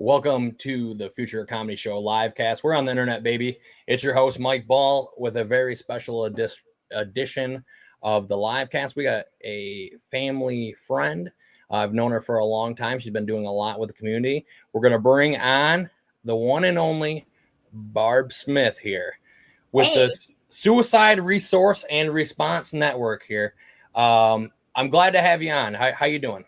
Welcome to the Future Comedy Show LiveCast. We're on the internet, baby. It's your host, Mike Ball, with a very special edition of the LiveCast. We got a family friend. I've known her for a long time. She's been doing a lot with the community. We're going to bring on the one and only Barb Smith here with the Suicide Resource and Response Network here. I'm glad to have you on. How you doing?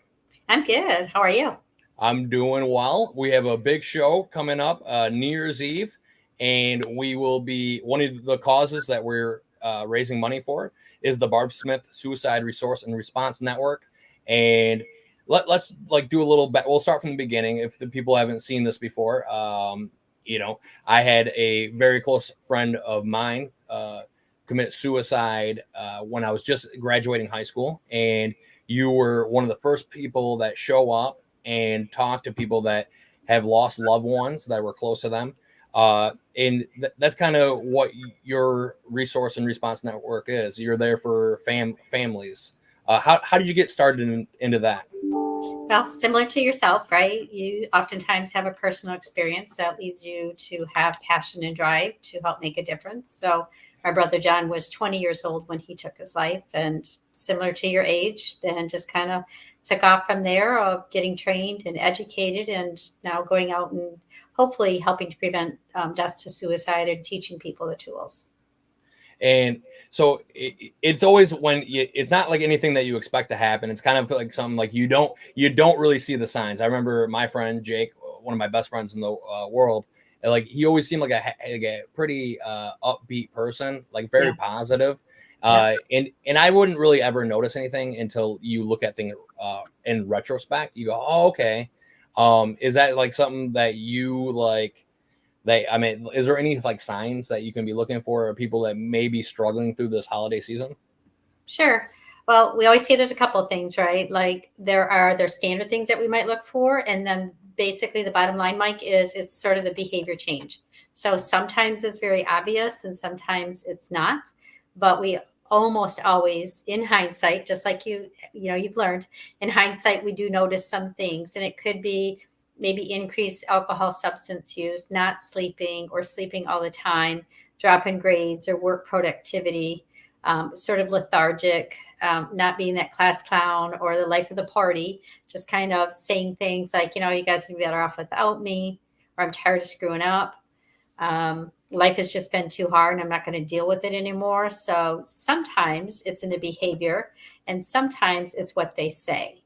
I'm good. How are you? I'm doing well. We have a big show coming up, New Year's Eve, and we will be one of the causes that we're raising money for is the Barb Smith Suicide Resource and Response Network. And let's do a little bit. We'll start from the beginning. If the people haven't seen this before, I had a very close friend of mine commit suicide when I was just graduating high school, and you were one of the first people that show up and talk to people that have lost loved ones that were close to them. And that's kind of what your resource and response network is. You're there for families. How did you get started into that? Well, similar to yourself, right? You oftentimes have a personal experience that leads you to have passion and drive to help make a difference. So my brother John was 20 years old when he took his life, and similar to your age, then just kind of took off from there of getting trained and educated, and now going out and hopefully helping to prevent deaths to suicide and teaching people the tools. And so it's always it's not like anything that you expect to happen. It's kind of like something like you don't really see the signs. I remember my friend Jake, one of my best friends in the world, like he always seemed like a pretty upbeat person, like very positive. And I wouldn't really ever notice anything until you look at things in retrospect. You go, oh, okay. Is that like something that you like? Is there any like signs that you can be looking for people that may be struggling through this holiday season? Sure. Well, we always say there's a couple of things, right? Like there's standard things that we might look for. And then basically the bottom line, Mike, is it's sort of the behavior change. So sometimes it's very obvious and sometimes it's not. But we almost always, in hindsight, just like you've learned, in hindsight, we do notice some things. And it could be maybe increased alcohol substance use, not sleeping or sleeping all the time, drop in grades or work productivity, sort of lethargic, not being that class clown or the life of the party, just kind of saying things like, you guys would be better off without me, or I'm tired of screwing up. Life has just been too hard and I'm not going to deal with it anymore. So sometimes it's in the behavior and sometimes it's what they say.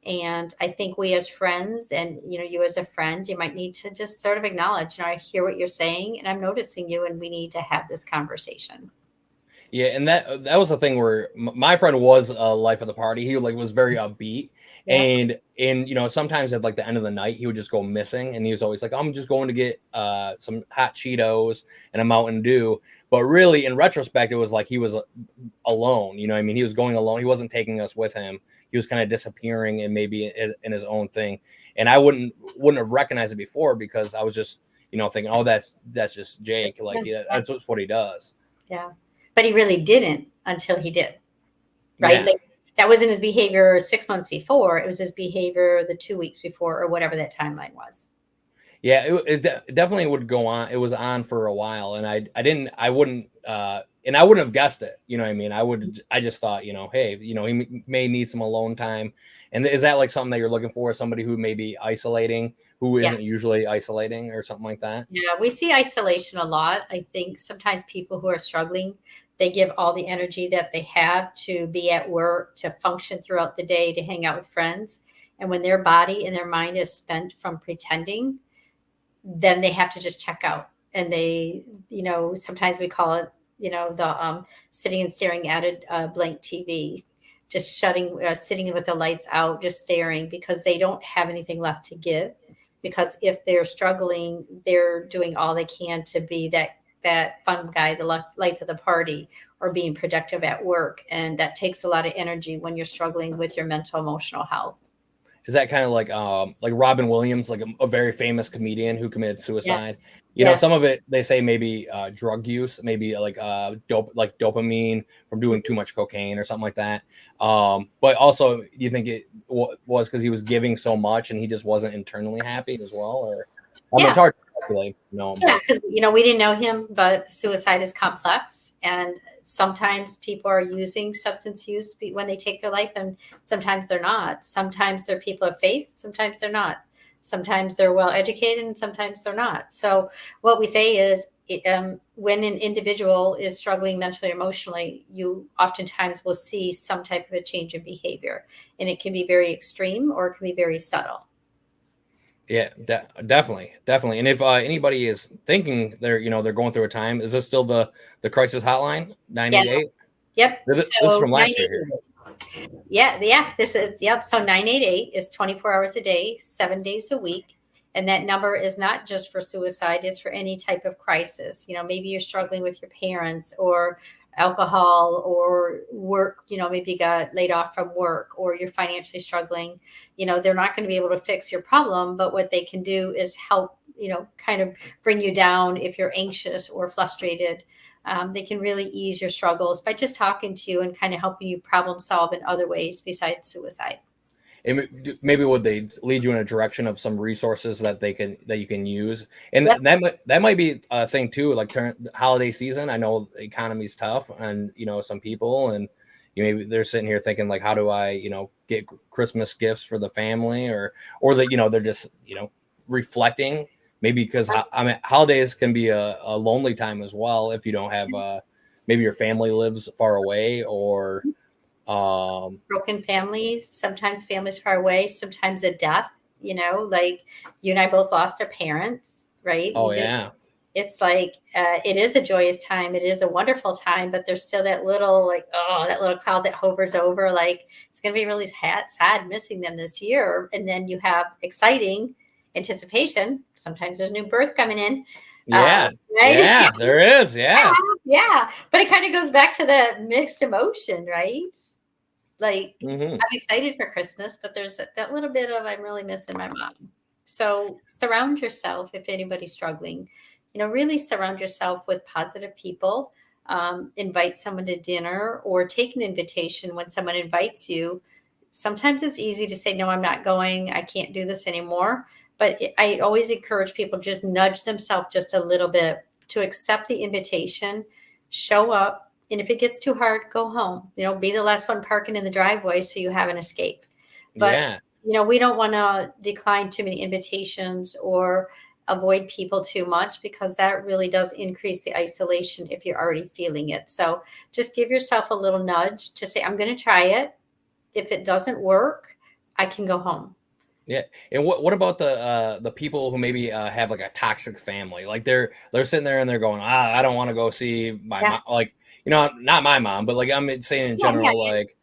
And I think we as friends and, you as a friend, you might need to just sort of acknowledge, I hear what you're saying and I'm noticing you and we need to have this conversation. Yeah. And that was the thing where my friend was a life of the party. He was very upbeat. Yeah. And sometimes at like the end of the night, he would just go missing. And he was always like, I'm just going to get some hot Cheetos and a Mountain Dew. But really, in retrospect, it was like he was alone. He was going alone. He wasn't taking us with him. He was kind of disappearing and maybe in his own thing. And I wouldn't have recognized it before because I was just, thinking, oh, that's just Jake. That's what he does. Yeah. But he really didn't until he did. Right. Yeah. Like that wasn't his behavior 6 months before. It was his behavior the 2 weeks before or whatever that timeline was. Yeah, it definitely would go on. It was on for a while, and I wouldn't have guessed it. I just thought, hey, he may need some alone time. And is that like something that you're looking for? Somebody who may be isolating, who isn't usually isolating or something like that? Yeah, we see isolation a lot. I think sometimes people who are struggling, they give all the energy that they have to be at work, to function throughout the day, to hang out with friends. And when their body and their mind is spent from pretending, then they have to just check out. And they, sometimes we call it, the sitting and staring at a blank TV, just sitting with the lights out, just staring because they don't have anything left to give. Because if they're struggling, they're doing all they can to be that fun guy, the life of the party, or being productive at work. And that takes a lot of energy when you're struggling with your mental, emotional health. is that kind of like Robin Williams, like a very famous comedian who committed Yeah. suicide? You know, Yeah. some of it they say maybe drug use, maybe like dopamine from doing too much cocaine or something like that. But also, you think it was because he was giving so much and he just wasn't internally happy as well? Or I mean, Yeah. it's hard to speculate, you know, Yeah, but because we didn't know him, but suicide is complex, and sometimes people are using substance use when they take their life, and sometimes they're not. Sometimes they're people of faith, sometimes they're not. Sometimes they're well educated, and sometimes they're not. So what we say is, when an individual is struggling mentally or emotionally, you oftentimes will see some type of a change in behavior, and it can be very extreme or it can be very subtle. yeah, definitely. And if anybody is thinking they're going through a time, is this still the crisis hotline Yeah. 988? Yep. This is So from last year here. 988. Yeah. This is, yep. So 988 is 24 hours a day, 7 days a week. And that number is not just for suicide, it's for any type of crisis. Maybe you're struggling with your parents or alcohol or work, maybe you got laid off from work or you're financially struggling. They're not going to be able to fix your problem, but what they can do is help, kind of bring you down if you're anxious or frustrated. They can really ease your struggles by just talking to you and kind of helping you problem solve in other ways besides suicide. And maybe would they lead you in a direction of some resources that you can use, and Yep. that might be a thing too. Like holiday season, I know the economy's tough, and some people, and maybe they're sitting here thinking like, how do I get Christmas gifts for the family, or that they're just reflecting, maybe because I mean holidays can be a lonely time as well if you don't have maybe your family lives far away or Broken families, sometimes families far away, sometimes a death, like you and I both lost our parents, right? oh yeah. It's like, it is a joyous time. It is a wonderful time, but there's still that little, like, oh, that little cloud that hovers over, like, it's going to be really sad missing them this year. And then you have exciting anticipation. Sometimes there's new birth coming in. Yeah, Right? yeah, there is. Yeah. Yeah. But it kind of goes back to the mixed emotion, right? Like, Hmm. I'm excited for Christmas, but there's that little bit of, I'm really missing my mom. So surround yourself, if anybody's struggling, really surround yourself with positive people. Invite someone to dinner or take an invitation when someone invites you. Sometimes it's easy to say, no, I'm not going. I can't do this anymore. But I always encourage people just nudge themselves just a little bit to accept the invitation, show up. And if it gets too hard, go home. Be the last one parking in the driveway so you have an escape. But, Yeah. we don't want to decline too many invitations or avoid people too much, because that really does increase the isolation if you're already feeling it. So just give yourself a little nudge to say, I'm going to try it. If it doesn't work, I can go home. Yeah. And what about the people who maybe have like a toxic family? Like they're sitting there and they're going, I don't want to go see my Yeah. mom. Like, not my mom, but like I'm saying in Yeah. Yeah. general, like, Like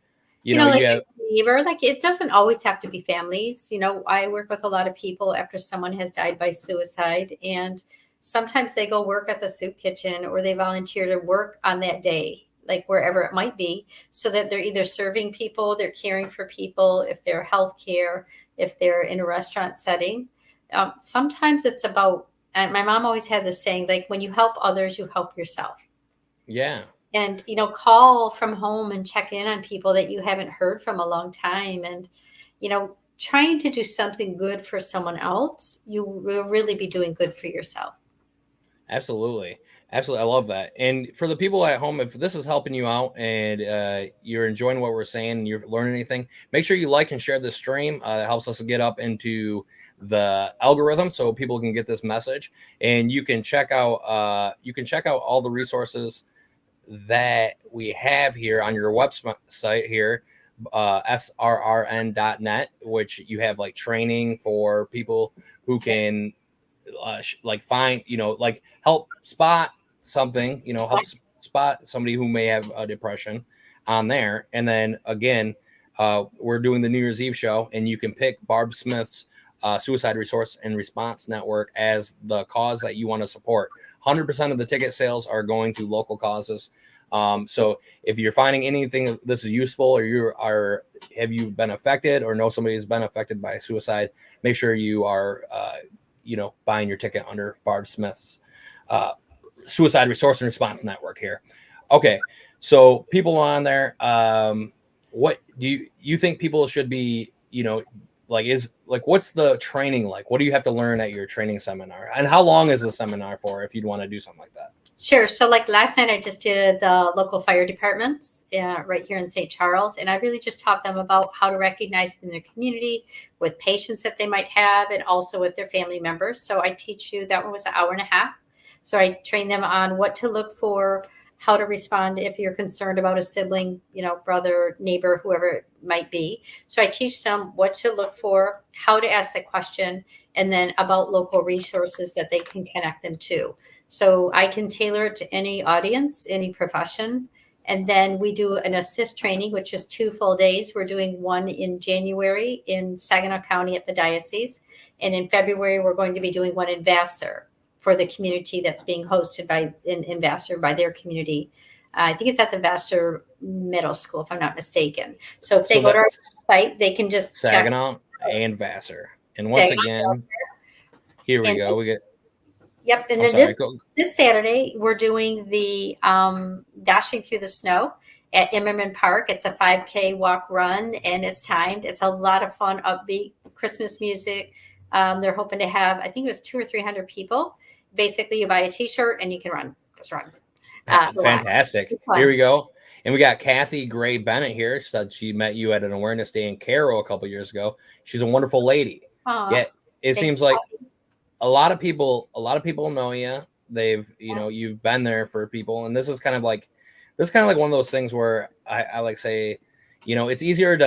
you a have, neighbor, like it doesn't always have to be families. I work with a lot of people after someone has died by suicide, and sometimes they go work at the soup kitchen or they volunteer to work on that day, like wherever it might be, so that they're either serving people, they're caring for people, if they're healthcare, if they're in a restaurant setting. Sometimes it's about, and my mom always had this saying, like, when you help others, you help yourself. yeah. And call from home and check in on people that you haven't heard from a long time, and trying to do something good for someone else, you will really be doing good for yourself. Absolutely. Absolutely. I love that. And for the people at home, if this is helping you out and you're enjoying what we're saying and you're learning anything, make sure you like and share this stream. It helps us to get up into the algorithm so people can get this message. And you can check out all the resources that we have here on your website here, srrn.net, which you have like training for people who can like find, like help spot something, help spot somebody who may have a depression on there. And then again, we're doing the New Year's Eve show, and you can pick Barb Smith's Suicide Resource and Response Network as the cause that you want to support. 100% of the ticket sales are going to local causes. So if you're finding anything this is useful, or have you been affected or know somebody who's been affected by suicide, make sure you are, buying your ticket under Barb Smith's Suicide Resource and Response Network here. Okay, so people on there, what do you think people should be, what's the training like? What do you have to learn at your training seminar? And how long is the seminar for if you'd want to do something like that? Sure. So like last night, I just did the local fire departments right here in St. Charles. And I really just taught them about how to recognize it in their community with patients that they might have and also with their family members. So I teach you, that one was an hour and a half. So I train them on what to look for, how to respond if you're concerned about a sibling, brother, neighbor, whoever it might be. So I teach them what to look for, how to ask the question, and then about local resources that they can connect them to. So I can tailor it to any audience, any profession. And then we do an assist training, which is 2 full days. We're doing one in January in Saginaw County at the diocese. And in February, we're going to be doing one in Vassar for the community that's being hosted in Vassar by their community. I think it's at the Vassar Middle School, if I'm not mistaken. So if they go to our site, they can just Saginaw and Vassar. And once again, here we go. We get. Yep. And then this Saturday, we're doing the Dashing Through the Snow at Immerman Park. It's a 5K walk run, and it's timed. It's a lot of fun, upbeat Christmas music. They're hoping to have, I think it was 200 or 300 people. Basically, you buy a T-shirt and you can run. Just run. Fantastic. Here we go. And we got Kathy Gray Bennett here. She said she met you at an awareness day in Cairo a couple years ago. She's a wonderful lady. Yeah, it seems like a lot of people know you. They've, you've been there for people. And this is kind of like one of those things where I like say, it's easier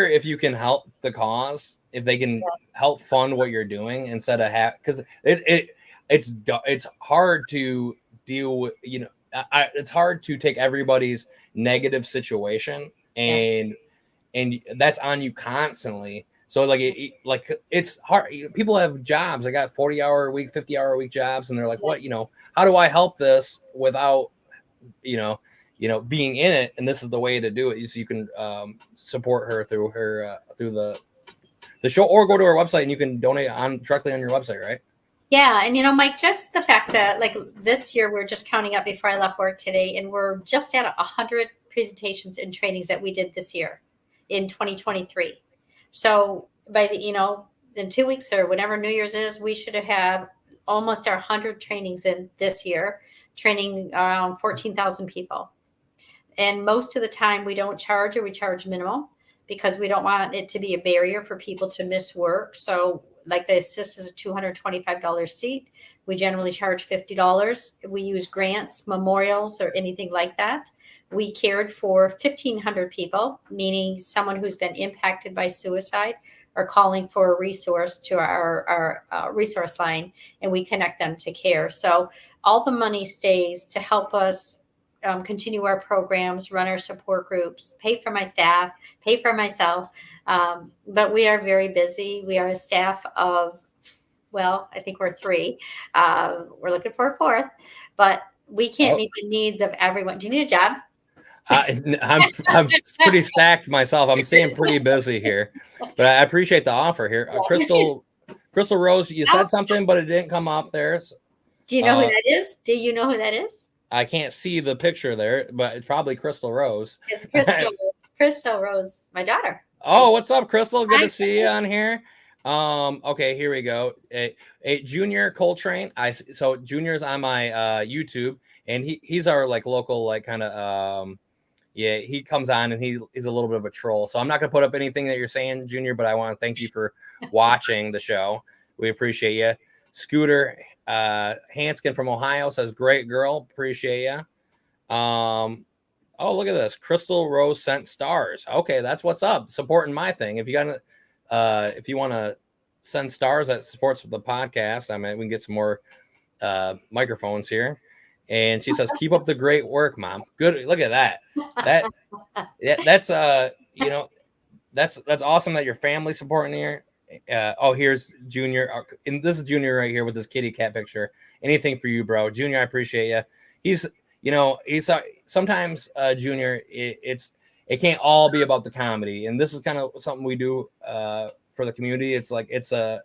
if you can help the cause, if they can help fund what you're doing instead of because it's hard to deal with, it's hard to take everybody's negative situation and that's on you constantly. So it's hard. People have jobs. I got 40-hour a week, 50-hour a week jobs. And they're like, what, how do I help this without, being in it? And this is the way to do it. So you can support her through the show, or go to her website and you can donate directly on your website, right? Yeah. And, Mike, just the fact that this year, we're just counting up before I left work today, and we're just at 100 presentations and trainings that we did this year in 2023. So by in 2 weeks or whenever New Year's is, we should have almost our 100 trainings in this year, training around 14,000 people. And most of the time we don't charge, or we charge minimal, because we don't want it to be a barrier for people to miss work. So like the assist is a $225 seat. We generally charge $50. We use grants, memorials, or anything like that. We cared for 1,500 people, meaning someone who's been impacted by suicide or calling for a resource to our resource line, and we connect them to care. So all the money stays to help us continue our programs, run our support groups, pay for my staff, pay for myself. But we are very busy. We are a staff of, I think we're 3. We're looking for a 4th, but we can't meet the needs of everyone. Do you need a job? I'm pretty stacked myself. I'm staying pretty busy here, but I appreciate the offer here. Crystal Rose, you said something, but it didn't come up there. So, do you know who that is? Do you know who that is? I can't see the picture there, but it's probably Crystal Rose. It's Crystal Rose, my daughter. Oh, what's up, Crystal? Good to see you on here. Okay, here we go. A Junior Coltrane. So Junior's on my YouTube, and he's our local kind of he comes on and he's a little bit of a troll. So I'm not gonna put up anything that you're saying, Junior, but I want to thank you for watching the show. We appreciate you. Scooter Hanskin from Ohio says, "Great girl, appreciate you." Oh, look at this. Crystal Rose sent stars. Okay, that's what's up. Supporting my thing. If you want to send stars, that supports the podcast. I mean, we can get some more microphones here. And she says, "Keep up the great work, Mom." Good. Look at that. That's that's awesome that your family's supporting here. Here's Junior, and this is Junior right here with this kitty cat picture. Anything for you, bro. Junior, I appreciate you. He's, he's sometimes Junior. It can't all be about the comedy, and this is kind of something we do for the community. It's like it's a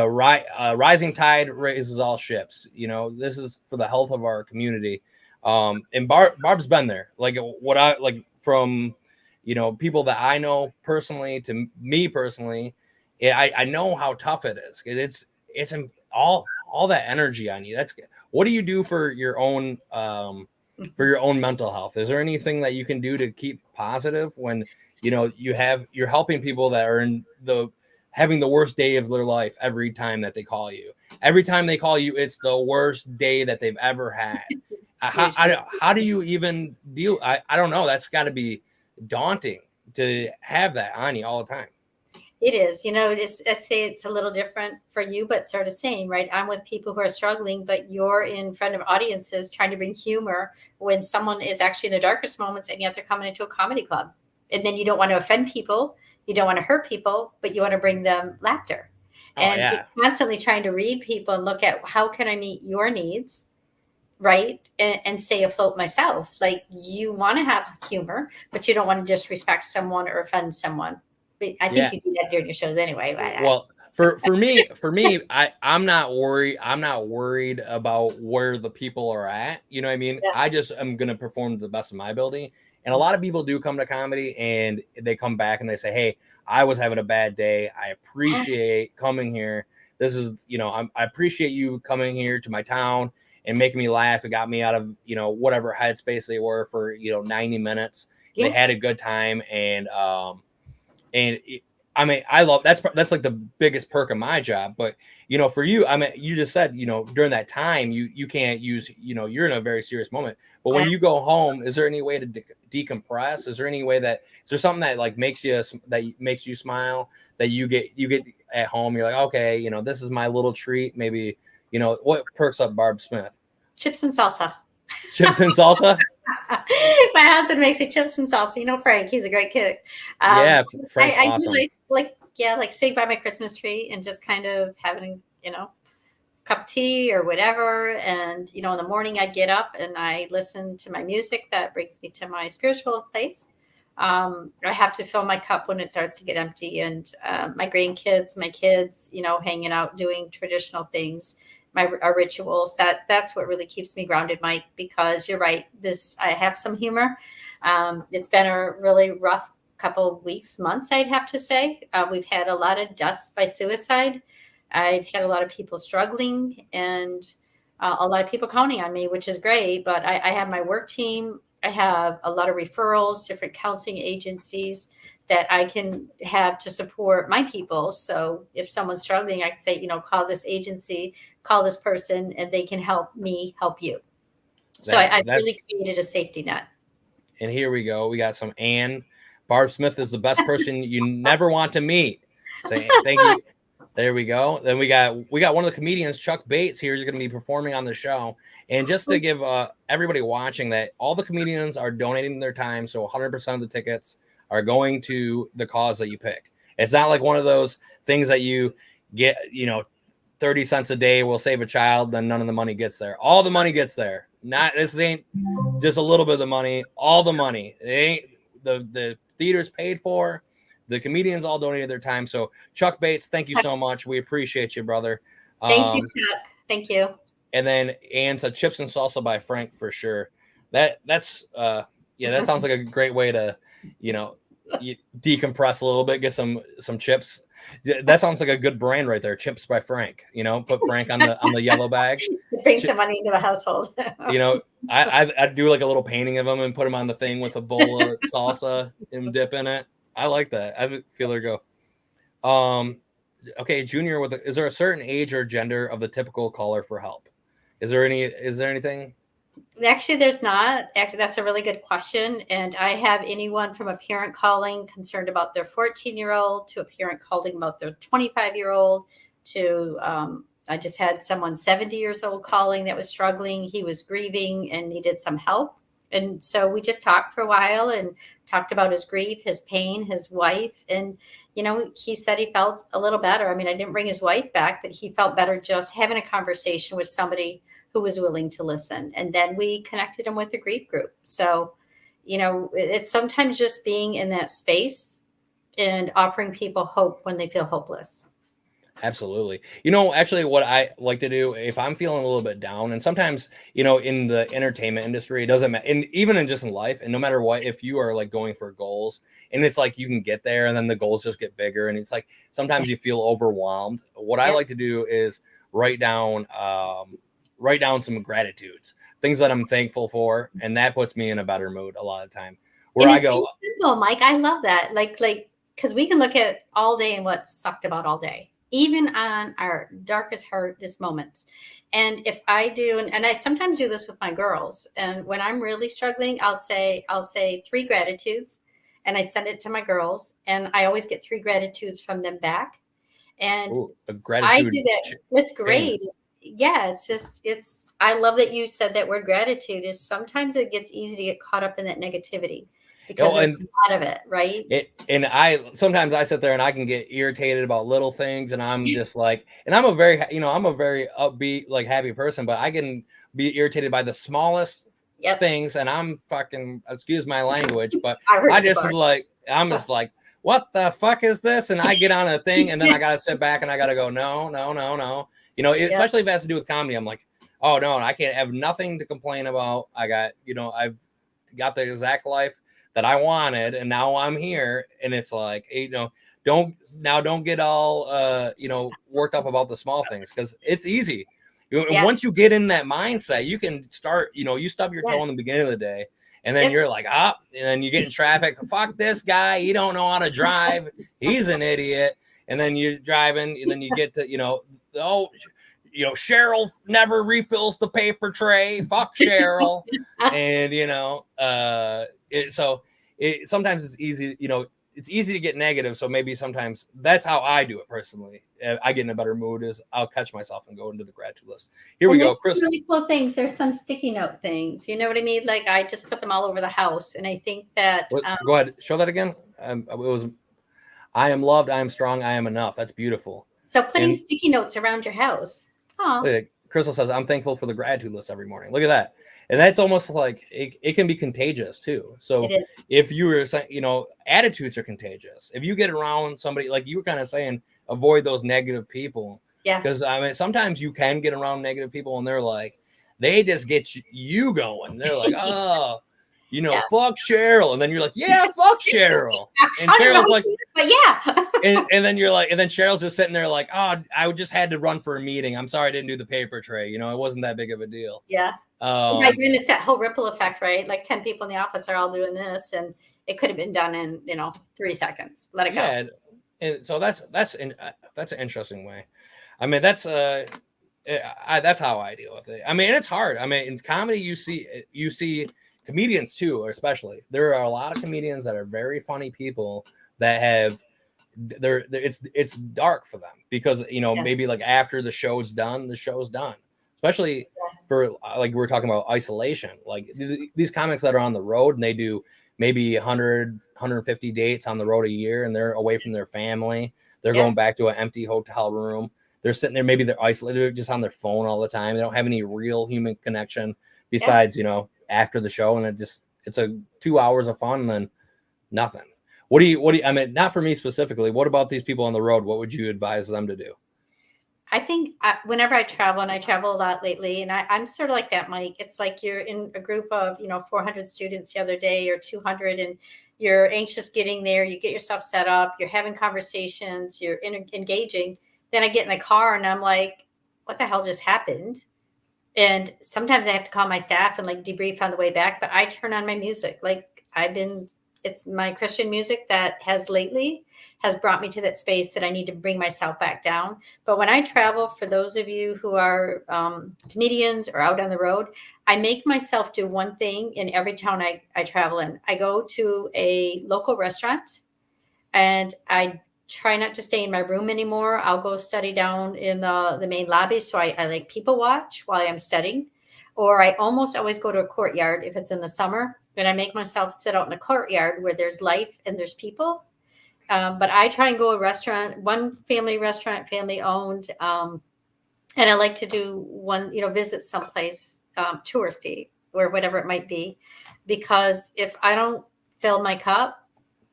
rising tide raises all ships. This is for the health of our community. And Barb's been there. Like what I like from, people that I know personally to me personally. I know how tough it is. It's all that energy on you. What do you do for your own mental health? Is there anything that you can do to keep positive when you're helping people that are having the worst day of their life every time that they call you? Every time they call you, it's the worst day that they've ever had. How do you even deal? I don't know. That's got to be daunting to have that on you all the time. It is, I'd say it's a little different for you, but sort of same, right? I'm with people who are struggling, but you're in front of audiences trying to bring humor when someone is actually in the darkest moments, and yet they're coming into a comedy club. And then you don't want to offend people, you don't want to hurt people, but you want to bring them laughter. And yeah. You're constantly trying to read people and look at how can I meet your needs, right? And stay afloat myself. Like, you want to have humor, but you don't want to disrespect someone or offend someone. I think you do that during your shows anyway. Well, for me, I'm not worried. I'm not worried about where the people are at. You know what I mean? Yeah. I just am going to perform to the best of my ability. And a lot of people do come to comedy and they come back and they say, hey, I was having a bad day. I appreciate coming here. This is, I appreciate you coming here to my town and making me laugh. It got me out of, whatever headspace they were for, 90 minutes. Yeah. They had a good time. And I love that's like the biggest perk of my job. But for you, you just said during that time you can't use you're in a very serious moment. But when you go home, is there any way to decompress? Is there any way is there something that like makes you smile that you get at home? You're like, okay, this is my little treat. Maybe what perks up Barb Smith? Chips and salsa. Chips and salsa. My husband makes me chips and salsa. Frank, he's a great kid. Frank's awesome. I do like sitting by my Christmas tree and just kind of having, a cup of tea or whatever. And, in the morning I get up and I listen to my music that brings me to my spiritual place. I have to fill my cup when it starts to get empty. And my grandkids, my kids, hanging out, doing traditional things. Our rituals, that's what really keeps me grounded, Mike, because you're right. I have some humor. It's been a really rough couple of weeks, months, I'd have to say. We've had a lot of deaths by suicide. I've had a lot of people struggling and a lot of people counting on me, which is great. But I have my work team. I have a lot of referrals, different counseling agencies that I can have to support my people. So if someone's struggling, I can say, call this agency, call this person, and they can help me help you. So I really created a safety net. And here we go. We got some Ann. Barb Smith is the best person you never want to meet. Say thank you. There we go. Then we got one of the comedians, Chuck Bates, here. He's going to be performing on the show. And just to give everybody watching that all the comedians are donating their time, so 100% of the tickets are going to the cause that you pick. It's not like one of those things that you get, 30 cents a day will save a child, then none of the money gets there. All the money gets there. This ain't just a little bit of the money, all the money. It ain't the theater's paid for. The comedians all donated their time. So Chuck Bates, thank you so much. We appreciate you, brother. Thank you, Chuck. Thank you. And then Ann said chips and salsa by Frank for sure. That sounds like a great way to, decompress a little bit, get some chips. That sounds like a good brand right there. Chips by Frank. Put Frank on the yellow bag. Bring some money into the household. I do like a little painting of them and put them on the thing with a bowl of salsa and dip in it. I like that. I feel there go. Okay, Junior, is there a certain age or gender of the typical caller for help? Is there anything? Actually, there's not. Actually, that's a really good question. And I have anyone from a parent calling concerned about their 14-year-old to a parent calling about their 25-year-old to I just had someone 70 years old calling that was struggling. He was grieving and needed some help. And so we just talked for a while and talked about his grief, his pain, his wife. And, he said he felt a little better. I mean, I didn't bring his wife back, but he felt better just having a conversation with somebody who was willing to listen. And then we connected him with a grief group. So, it's sometimes just being in that space and offering people hope when they feel hopeless. Absolutely. Actually, what I like to do if I'm feeling a little bit down, and sometimes, in the entertainment industry, it doesn't matter, and even in just in life, and no matter what, if you are like going for goals, and it's like you can get there, and then the goals just get bigger, and it's like sometimes you feel overwhelmed. What I like to do is write down some gratitudes, things that I'm thankful for, and that puts me in a better mood a lot of the time. Where And I it's go, simple, Mike. I love that. Like, because we can look at all day and what sucked about all day, even on our darkest, hardest moments. And if I do, and I sometimes do this with my girls, and when I'm really struggling, I'll say 3 gratitudes, and I send it to my girls, and I always get 3 gratitudes from them back. And ooh, a I gratitude do that. It's chain. great. Yeah, I love that you said that word gratitude is sometimes it gets easy to get caught up in that negativity because Oh, there's and a lot of it, right? and I sometimes I sit there and I can get irritated about little things, and I'm just like, and I'm a very upbeat, like happy person, but I can be irritated by the smallest Yep. things, and I'm fucking, excuse my language, but I heard I you, just Barb. like, I'm just like, what the fuck is this? And I get on a thing, and then I gotta sit back and I gotta go, no, no, no, no. Yep. Especially if it has to do with comedy, I'm like, oh no, I can't have nothing to complain about. I've got the exact life that I wanted, and now I'm here, and it's like, don't get all worked up about the small things, because it's easy. Yeah. Once you get in that mindset, you can start. You stub your Yeah. toe in the beginning of the day, and then Yep. you're like, and then you get in traffic. Fuck this guy, he don't know how to drive. He's an idiot. And then you're driving, and then you get to oh. Cheryl never refills the paper tray. Fuck Cheryl. And sometimes it's easy, it's easy to get negative. So maybe sometimes that's how I do it personally. I get in a better mood is I'll catch myself and go into the gratitude list. Here we And go, there's some Chris. really cool things. There's some sticky note things. You know what I mean? Like I just put them all over the house, and I think that Go ahead, show that again. It was, I am loved, I am strong, I am enough. That's beautiful. so putting And sticky notes around your house. Oh, Crystal says, I'm thankful for the gratitude list every morning. Look at that. And that's almost like it can be contagious too. it So is. if you were saying, attitudes are contagious. If you get around somebody, like you were kind of saying, avoid those negative people. Yeah. Because I mean, sometimes you can get around negative people and they're like, they just get you going. They're like, oh, Yeah. fuck Cheryl. And then you're like, yeah, fuck Cheryl. And I don't know Cheryl's who like, she is, but yeah. and then you're like, and then Cheryl's just sitting there like, oh, I just had to run for a meeting. I'm sorry I didn't do the paper tray. It wasn't that big of a deal. Yeah. Right, then it's that whole ripple effect, right? Like 10 people in the office are all doing this, and it could have been done in 3 seconds. Let it go. Yeah, and so that's an interesting way. I mean, that's how I deal with it. I mean, it's hard. I mean, in comedy, you see comedians too, especially. There are a lot of comedians that are very funny people that have it's dark for them because maybe Yes. like after the show's done, especially for like we're talking about isolation, like these comics that are on the road and they do maybe 150 dates on the road a year, and they're away from their family. They're Yeah. going back to an empty hotel room. They're sitting there, maybe they're isolated, they're just on their phone all the time. They don't have any real human connection Yeah. besides after the show, and it's a 2 hours of fun and then nothing. What do you, I mean, not for me specifically. What about these people on the road? What would you advise them to do? I think whenever I travel, and I travel a lot lately, and I'm sort of like that, Mike. It's like you're in a group of 400 students the other day, or 200, and you're anxious getting there. You get yourself set up. You're having conversations. You're engaging. Then I get in the car, and I'm like, "What the hell just happened?" And sometimes I have to call my staff and like debrief on the way back. But I turn on my music. Like it's my Christian music that has brought me to that space that I need to bring myself back down. But when I travel, for those of you who are comedians or out on the road, I make myself do one thing in every town I travel in. I go to a local restaurant, and I try not to stay in my room anymore. I'll go study down in the main lobby. So I like people watch while I'm studying. Or I almost always go to a courtyard if it's in the summer, and I make myself sit out in a courtyard where there's life and there's people. But I try and go a restaurant, one family restaurant, family owned. And I like to do one, visit someplace touristy or whatever it might be, because if I don't fill my cup,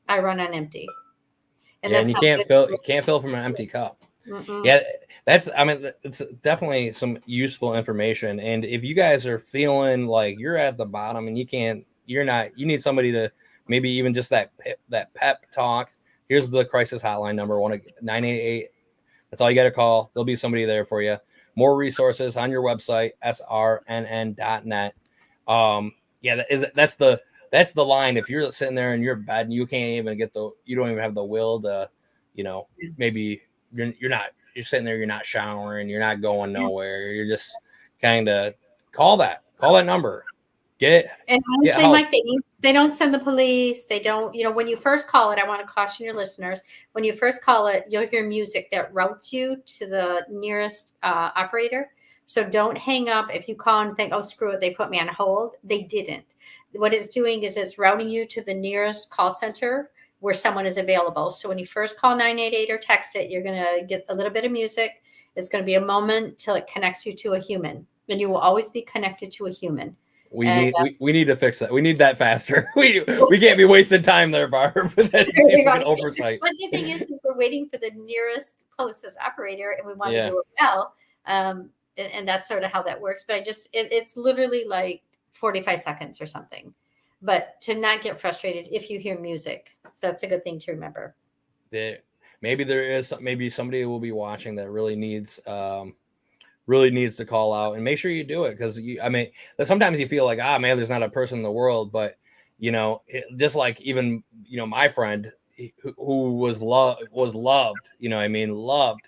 I run on empty, and Yeah, and that's not good. you can't fill from an empty cup. Mm-mm. Yeah, it's definitely some useful information. And if you guys are feeling like you're at the bottom and you need somebody to maybe even just that pep talk. Here's the crisis hotline number, 988. That's all you got to call. There'll be somebody there for you. More resources on your website, srnn.net. Yeah, that's the line. If you're sitting there in your bed and you don't even have the will to, maybe you're sitting there, you're not showering, you're not going nowhere. You're just kind of call that number. Get honestly, help. Mike, they don't send the police. They don't, when you first call it, I want to caution your listeners. When you first call it, you'll hear music that routes you to the nearest operator. So don't hang up if you call and think, oh, screw it, they put me on hold. They didn't. What it's doing is it's routing you to the nearest call center where someone is available. So when you first call 988 or text it, you're going to get a little bit of music. It's going to be a moment till it connects you to a human. And you will always be connected to a human. We need to fix that. We need that faster. We can't be wasting time there, Barb. That seems like an oversight. But the thing is, we're waiting for the nearest, closest operator, and we want to do it well. And that's sort of how that works. But it's literally like 45 seconds or something. But to not get frustrated if you hear music, so that's a good thing to remember. Yeah, maybe somebody will be watching that really needs to call out, and make sure you do it, because sometimes you feel like, man, there's not a person in the world, but just like even my friend who was loved, loved,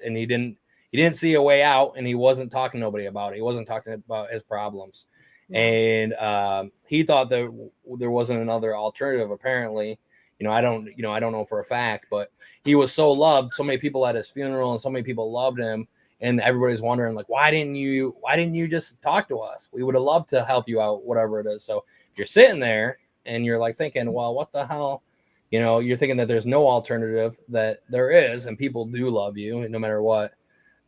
and he didn't see a way out, and he wasn't talking to nobody about it. He wasn't talking about his problems. Yeah. And he thought that there wasn't another alternative. Apparently, I don't know for a fact, but he was so loved. So many people at his funeral, and so many people loved him. And everybody's wondering, like, why didn't you just talk to us? We would have loved to help you out, whatever it is. So you're sitting there and you're like thinking, well, what the hell? You're thinking that there's no alternative, that there is, and people do love you no matter what.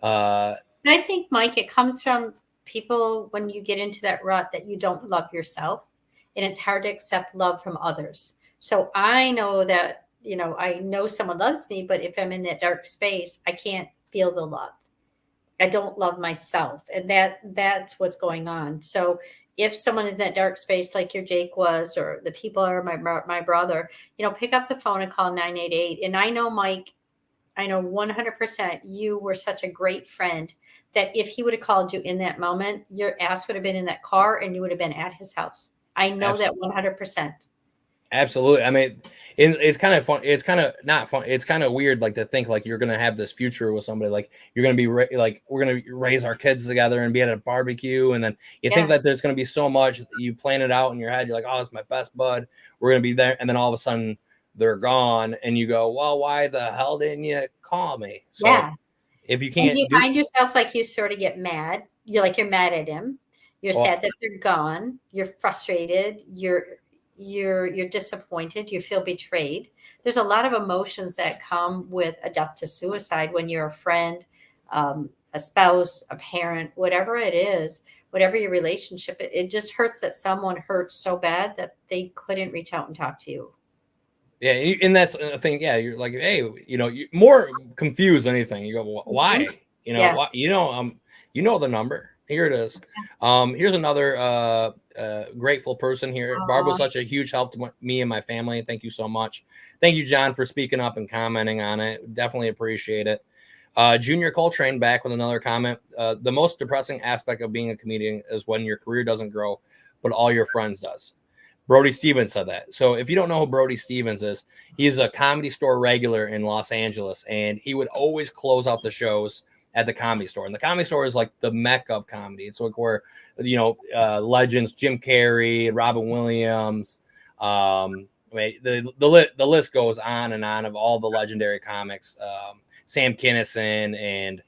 I think, Mike, it comes from people when you get into that rut that you don't love yourself, and it's hard to accept love from others. So I know that, I know someone loves me, but if I'm in that dark space, I can't feel the love. I don't love myself, and that's what's going on. So if someone is in that dark space, like your Jake was, or the people are my brother, pick up the phone and call 988. And I know, Mike, 100% you were such a great friend that if he would have called you in that moment, your ass would have been in that car and you would have been at his house. I know Absolutely. That 100%. Absolutely. It's kind of fun. It's kind of not fun. It's kind of weird, like, to think like you're going to have this future with somebody, like you're going to be like, we're going to raise our kids together and be at a barbecue. And then you think that there's going to be so much, you plan it out in your head. You're like, oh, it's my best bud. We're going to be there. And then all of a sudden they're gone. And you go, well, why the hell didn't you call me? So if you can't, and you find yourself like you sort of get mad. You're mad at him. You're sad that they're gone. You're frustrated. You're disappointed, you feel betrayed. There's a lot of emotions that come with a death to suicide when you're a friend, a spouse, a parent, whatever it is, whatever your relationship, it just hurts that someone hurts so bad that they couldn't reach out and talk to you. Yeah, and that's the thing. Yeah, you're like, hey, you're more confused than anything. You go, why? Why? You know the number. Here it is. Here's another grateful person here. Aww. Barb was such a huge help to me and my family. Thank you so much. Thank you, John, for speaking up and commenting on it. Definitely appreciate it. Junior Coltrane back with another comment. The most depressing aspect of being a comedian is when your career doesn't grow, but all your friends does. Brody Stevens said that. So if you don't know who Brody Stevens is, he's a Comedy Store regular in Los Angeles, and he would always close out the shows at the Comedy Store. And the Comedy Store is like the mecca of comedy. It's like where, legends, Jim Carrey, Robin Williams, the list goes on and on of all the legendary comics, Sam Kinison and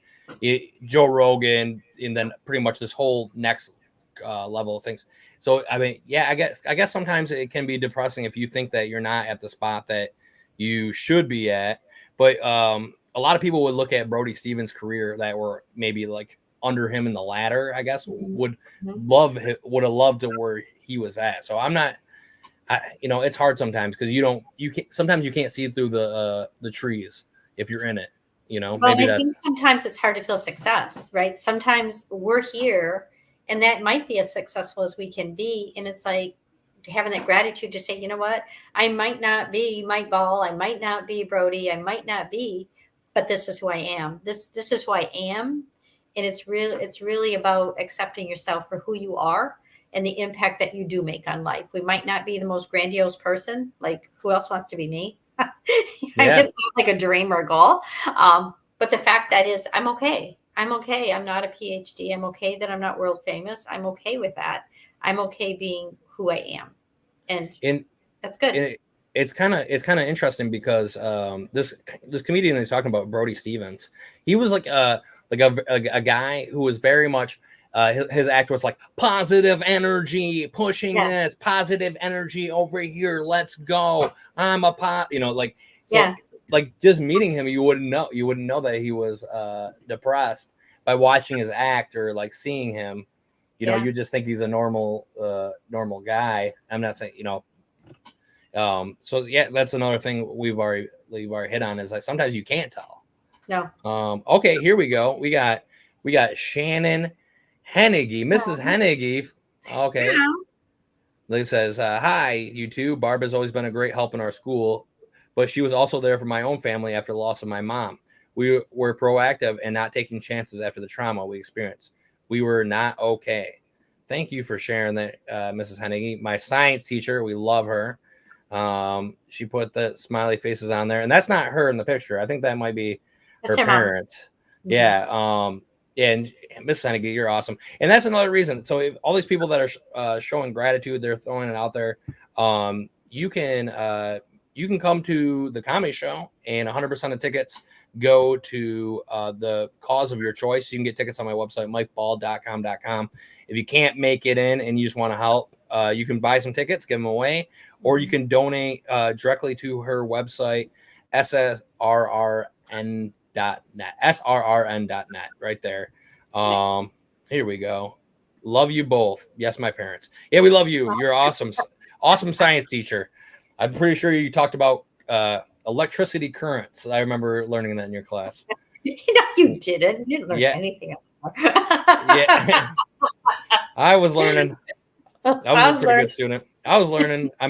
Joe Rogan, and then pretty much this whole next level of things. So I mean, yeah, I guess sometimes it can be depressing if you think that you're not at the spot that you should be at. But a lot of people would look at Brody Stevens' career that were maybe like under him in the ladder, I guess, would have loved to where he was at. So I'm not, it's hard sometimes because sometimes you can't see through the trees if you're in it, Well, maybe and I think that's, sometimes it's hard to feel success, right? Sometimes we're here and that might be as successful as we can be. And it's like having that gratitude to say, you know what, I might not be Mike Ball, I might not be Brody, I might not be, but this is who I am. This is who I am. And it's really about accepting yourself for who you are and the impact that you do make on life. We might not be the most grandiose person, like who else wants to be me? I mean, yeah. it's not like a dream or a goal. But the fact that is, I'm okay. I'm okay. I'm not a PhD. I'm okay that I'm not world famous. I'm okay with that. I'm okay being who I am. And And that's good. it's kind of interesting because this comedian is talking about Brody Stevens. He was like a guy who was very much his act was like positive energy, pushing this positive energy over here. Let's go. I'm a like so like just meeting him, you wouldn't know that he was depressed by watching his act or like seeing him. You just think he's a normal guy. I'm not saying, so yeah, that's another thing we've already hit on is like sometimes you can't tell. No. Okay, here we go. We got Shannon Hennigy, Mrs. Hennigy. Okay. Yeah. Like says, hi, you two. Barb has always been a great help in our school, but she was also there for my own family after the loss of my mom. We were proactive and not taking chances after the trauma we experienced. We were not okay. Thank you for sharing that, Mrs. Hennigy. My science teacher, we love her. She put the smiley faces on there, and that's not her in the picture. I think that might be her parents. Mm-hmm. Yeah. Yeah, and Miss Hennigy, you're awesome. And that's another reason. So if all these people that are showing gratitude, they're throwing it out there. You can come to the comedy show, and 100% of tickets go to the cause of your choice. You can get tickets on my website, mikeball.com. If you can't make it in and you just want to help, you can buy some tickets, give them away, or you can donate directly to her website, ssrrn.net, srrn.net, right there. Here we go. Love you both. Yes, my parents. Yeah, we love you. You're awesome. Awesome science teacher. I'm pretty sure you talked about electricity currents. I remember learning that in your class. You didn't. You didn't learn anything else. Yeah. I was learning. I was a pretty good student. I was learning. I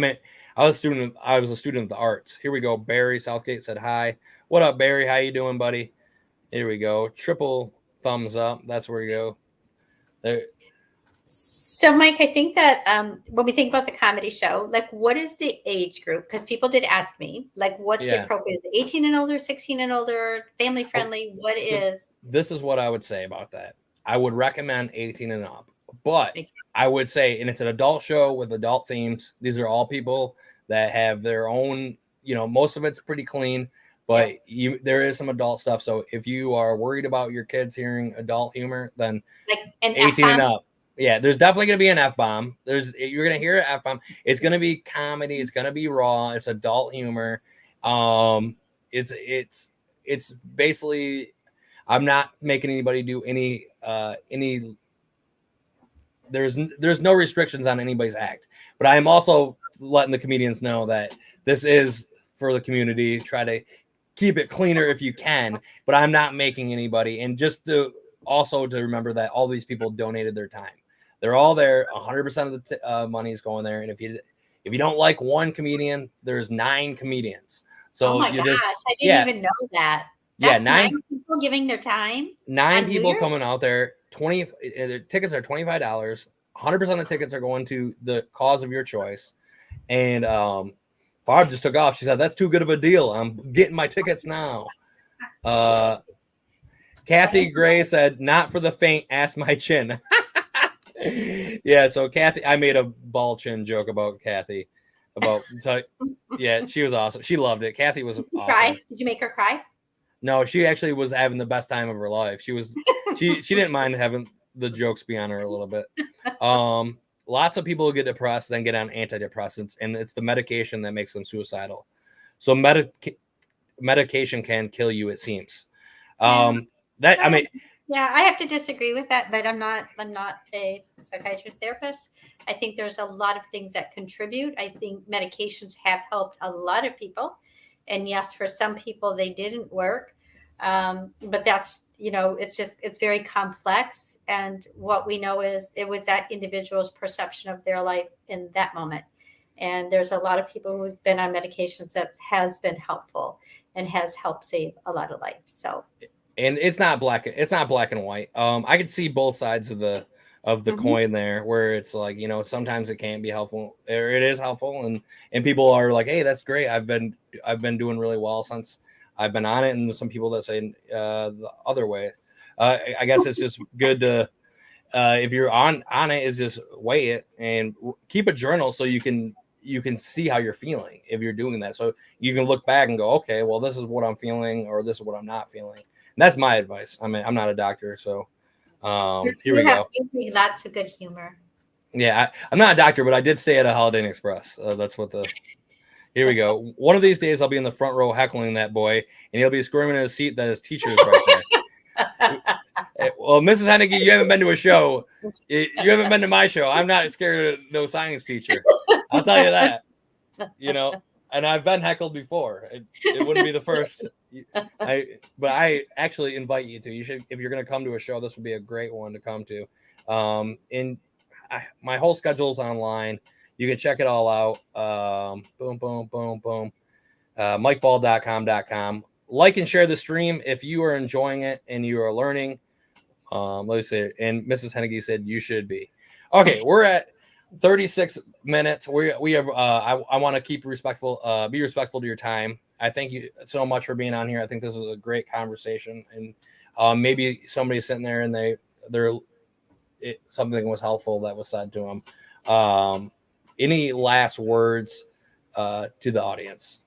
was a student of the arts. Here we go. Barry Southgate said hi. What up, Barry? How you doing, buddy? Here we go. Triple thumbs up. That's where you go. There. So, Mike, I think that when we think about the comedy show, like, what is the age group? Because people did ask me, like, what's the appropriate? Is it 18 and older, 16 and older, family friendly? What is? This is what I would say about that. I would recommend 18 and up, but I would say, and it's an adult show with adult themes. These are all people that have their own, most of it's pretty clean, but there is some adult stuff. So if you are worried about your kids hearing adult humor, then like an 18 F-bomb? and up. Yeah, there's definitely going to be an F-bomb. You're going to hear an F-bomb. It's going to be comedy. It's going to be raw. It's adult humor. It's basically, I'm not making anybody do any there's no restrictions on anybody's act, but I am also letting the comedians know that this is for the community. Try to keep it cleaner if you can, but I'm not making anybody. And just to remember that all these people donated their time. They're all there. 100% of the money is going there. And if you don't like one comedian, there's 9 comedians. So oh my gosh, I didn't even know that. That's 9 people giving their time. 9 people coming out there. The tickets are $25. 100% of tickets are going to the cause of your choice. And Barb just took off. She said, "That's too good of a deal. I'm getting my tickets now." Kathy Gray said, "Not for the faint. Ask my chin." Yeah, so Kathy, I made a ball chin joke about Kathy. Yeah, she was awesome. She loved it. Kathy was awesome. Cry? Did you make her cry? No, she actually was having the best time of her life. She didn't mind having the jokes be on her a little bit. Lots of people who get depressed then get on antidepressants, and it's the medication that makes them suicidal. So medication can kill you, it seems. I mean, yeah, I have to disagree with that, but I'm not a psychiatrist therapist. I think there's a lot of things that contribute. I think medications have helped a lot of people, and yes, for some people they didn't work. But that's, it's very complex, and what we know is it was that individual's perception of their life in that moment. And there's a lot of people who've been on medications that has been helpful and has helped save a lot of lives. So, and it's not black and white. I could see both sides of the coin there, where it's like, sometimes it can't be helpful, or it is helpful, and people are like, hey, that's great, I've been doing really well since I've been on it. And there's some people that say the other way. I guess it's just good to if you're on it, is just weigh it and keep a journal so you can see how you're feeling if you're doing that, so you can look back and go, okay, well, this is what I'm feeling, or this is what I'm not feeling. And that's my advice. I mean, I'm not a doctor, so here we go. Lots of good humor. Yeah, I'm not a doctor, but I did stay at a Holiday Inn Express. That's what the. Here we go. One of these days, I'll be in the front row heckling that boy, and he'll be squirming in his seat that his teacher is right there. Well, Mrs. Henneke, you haven't been to a show. You haven't been to my show. I'm not scared of no science teacher. I'll tell you that. And I've been heckled before. It wouldn't be the first. But I actually invite you to. You should, if you're going to come to a show, this would be a great one to come to. My whole schedule's online. You can check it all out. Boom, boom, boom, boom. MikeBall.com. Like and share the stream if you are enjoying it and you are learning. Let me say, and Mrs. Henneke said you should be. Okay, we're at 36 minutes. We have. I want to keep respectful. Be respectful to your time. I thank you so much for being on here. I think this is a great conversation, and maybe somebody's sitting there and something was helpful that was said to them. Any last words to the audience?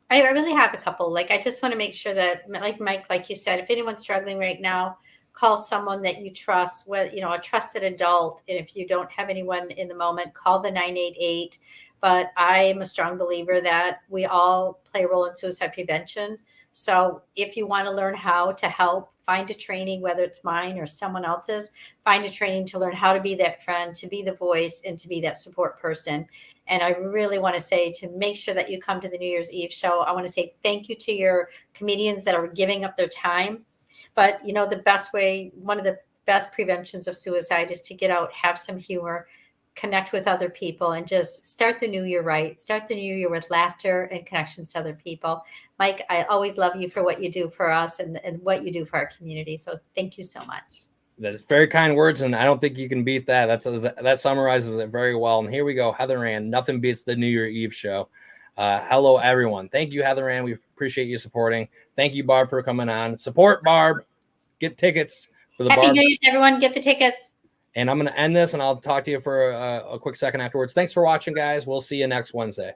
I really have a couple. Like, I just want to make sure that, like Mike, like you said, if anyone's struggling right now, call someone that you trust, a trusted adult. And if you don't have anyone in the moment, call the 988. But I am a strong believer that we all play a role in suicide prevention. So if you want to learn how to help, find a training, whether it's mine or someone else's, find a training to learn how to be that friend, to be the voice, and to be that support person. And I really want to say, to make sure that you come to the New Year's Eve show, I want to say thank you to your comedians that are giving up their time. But, the best way, one of the best preventions of suicide is to get out, have some humor, connect with other people, and just start the new year right. Start the new year with laughter and connections to other people. Mike, I always love you for what you do for us and what you do for our community. So thank you so much. That's very kind words, and I don't think you can beat that. That summarizes it very well. And here we go, Heather Ann. Nothing beats the New Year Eve show. Hello, everyone. Thank you, Heather Ann. We appreciate you supporting. Thank you, Barb, for coming on. Support Barb. Get tickets for the Happy New Year, everyone. Get the tickets. And I'm going to end this, and I'll talk to you for a quick second afterwards. Thanks for watching, guys. We'll see you next Wednesday.